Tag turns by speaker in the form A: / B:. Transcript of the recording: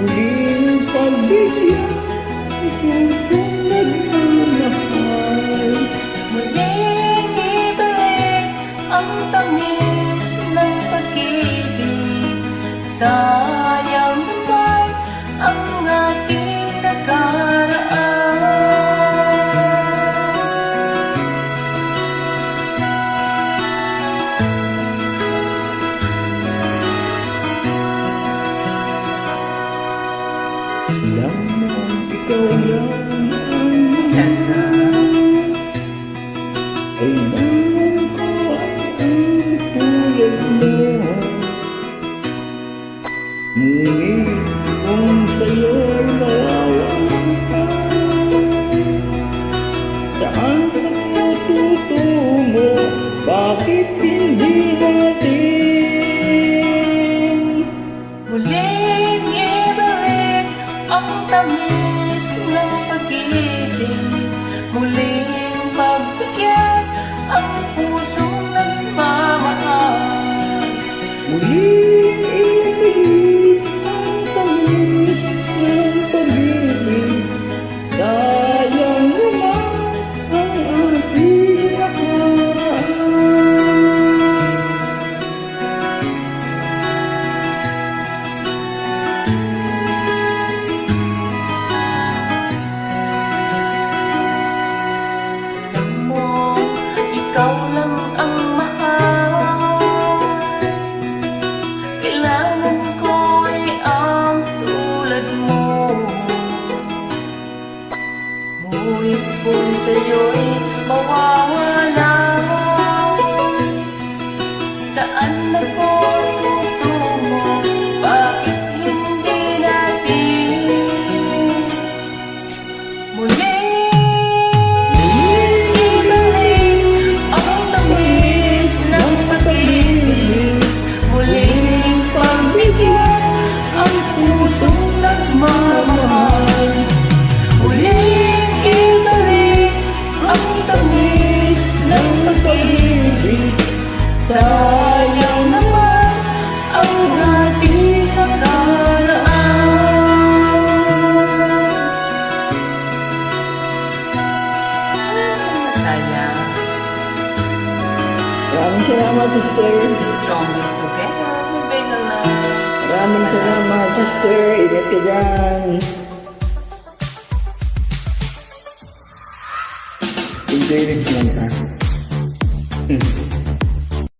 A: Muling pagbigyan kung nagmamahal.
B: Muling ibalik ang tamis ng pag-ibig. Sayang naman ang ating nakaraan.
A: Lamang ikaw lang ang
B: Ganda.
A: ay naman ko ang tulad mo. Ngunit kung sa'yo'y mawawala ka, saan ka tutungo? Bakit hindi natin
B: Muling ibalik ang tamis ng pag-ibig. Muling pagbigyan ang pusong nagmamahal.
A: muling ibig ang tamis ng pag-ibig? Sayang naman ang ating nakaraan.
B: Alam mo, ikaw lang ang mahal. Kailangan ko ay ang tulad mo. Ngunit kung sa'yo'y mawawala, saan ako tutungo? Bakit hindi natin muling ibalik ang tamis ng pag-ibig? Muling pagbigyan ang pusong nagmamahal. Muling ibalik ang tamis ng pag-ibig. Sayang naman ang ating nakaraan. Sayang.
A: Maraming salamat, sister.
B: Stronger together, we bring a love.
A: Maraming salamat, sister. Ingat ka dyan. Enjoy rin lang, ha?